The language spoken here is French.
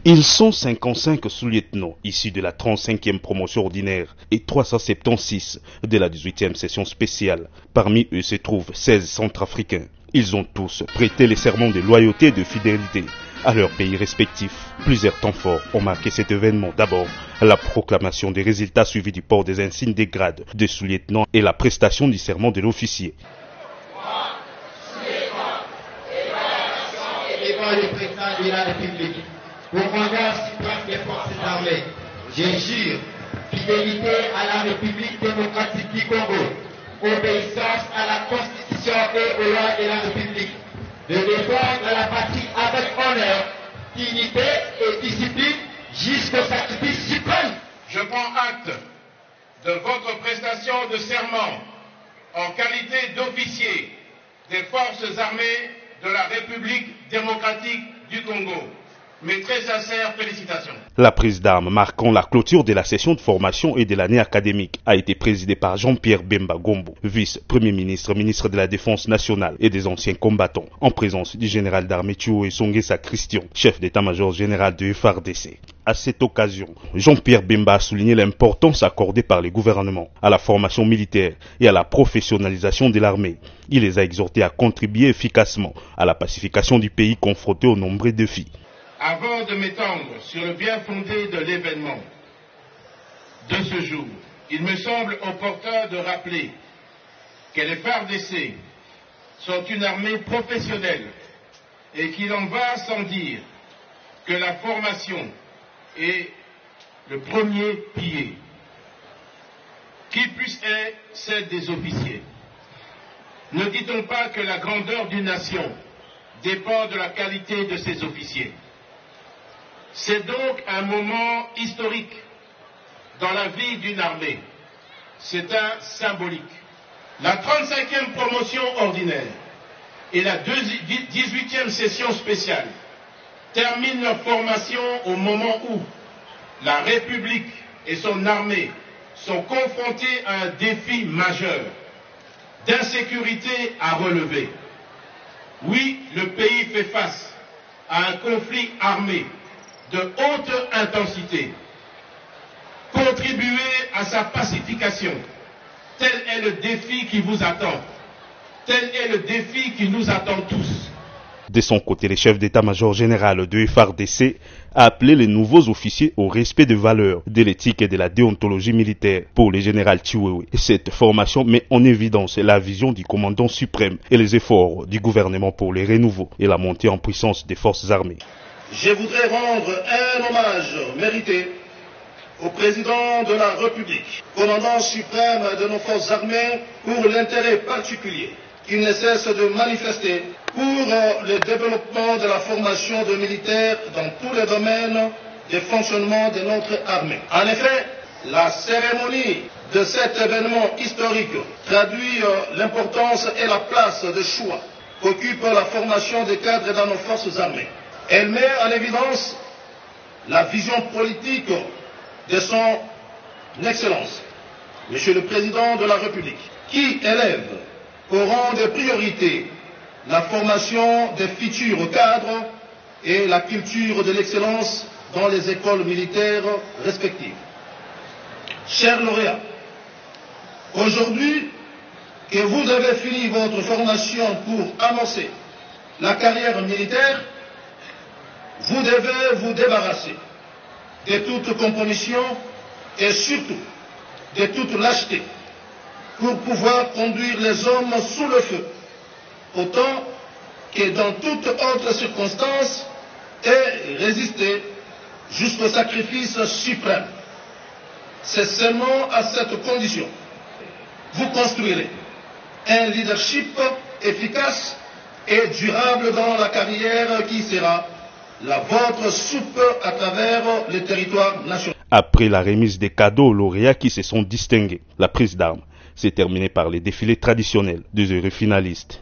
Ils sont 55 sous-lieutenants issus de la 35e promotion ordinaire et 376 de la 18e session spéciale. Parmi eux se trouvent 16 centrafricains. Ils ont tous prêté les serments de loyauté et de fidélité à leurs pays respectifs. Plusieurs temps forts ont marqué cet événement. D'abord, la proclamation des résultats suivis du port des insignes des grades de sous-lieutenant et la prestation du serment de l'officier. Le président de la République, commandant suprême des forces armées, je jure fidélité à la République démocratique du Congo, obéissance à la Constitution et aux lois de la République, de défendre la patrie avec honneur, dignité et discipline jusqu'au sacrifice suprême. Je prends acte de votre prestation de serment en qualité d'officier des forces armées de la République démocratique du Congo. Mes très sincères félicitations. La prise d'armes marquant la clôture de la session de formation et de l'année académique a été présidée par Jean-Pierre Bemba Gombo, vice-premier ministre, ministre de la Défense nationale et des anciens combattants, en présence du général d'armée Thioué Songesa Christian, chef d'état-major général de FARDC. À cette occasion, Jean-Pierre Bemba a souligné l'importance accordée par les gouvernements à la formation militaire et à la professionnalisation de l'armée. Il les a exhortés à contribuer efficacement à la pacification du pays confronté aux nombreux défis. Avant de m'étendre sur le bien fondé de l'événement de ce jour, il me semble opportun de rappeler que les FARDC sont une armée professionnelle et qu'il en va sans dire que la formation est le premier pilier, qui puisse être celle des officiers. Ne dit-on pas que la grandeur d'une nation dépend de la qualité de ses officiers? C'est donc un moment historique dans la vie d'une armée. C'est un symbolique. La 35e promotion ordinaire et la 18e session spéciale terminent leur formation au moment où la République et son armée sont confrontées à un défi majeur d'insécurité à relever. Oui, le pays fait face à un conflit armé de haute intensité. Contribuer à sa pacification, tel est le défi qui vous attend. Tel est le défi qui nous attend tous. De son côté, le chef d'état-major général de FARDC a appelé les nouveaux officiers au respect des valeurs, de l'éthique et de la déontologie militaire. Pour le général Thioué, cette formation met en évidence la vision du commandant suprême et les efforts du gouvernement pour le renouveau et la montée en puissance des forces armées. Je voudrais rendre un hommage mérité au président de la République, commandant suprême de nos forces armées, pour l'intérêt particulier qu'il ne cesse de manifester pour le développement de la formation de militaires dans tous les domaines de fonctionnement de notre armée. En effet, la cérémonie de cet événement historique traduit l'importance et la place de choix qu'occupe la formation des cadres dans nos forces armées. Elle met en évidence la vision politique de son Excellence, Monsieur le Président de la République, qui élève au rang de priorité la formation des futurs cadres et la culture de l'excellence dans les écoles militaires respectives. Chers lauréats, aujourd'hui que vous avez fini votre formation pour amorcer la carrière militaire, vous devez vous débarrasser de toute compromission et surtout de toute lâcheté pour pouvoir conduire les hommes sous le feu, autant que dans toute autre circonstance, et résister jusqu'au sacrifice suprême. C'est seulement à cette condition vous construirez un leadership efficace et durable dans la carrière qui sera la vôtre soupe à travers le territoire national. Après la remise des cadeaux aux lauréats qui se sont distingués, la prise d'armes s'est terminée par les défilés traditionnels des heureux finalistes.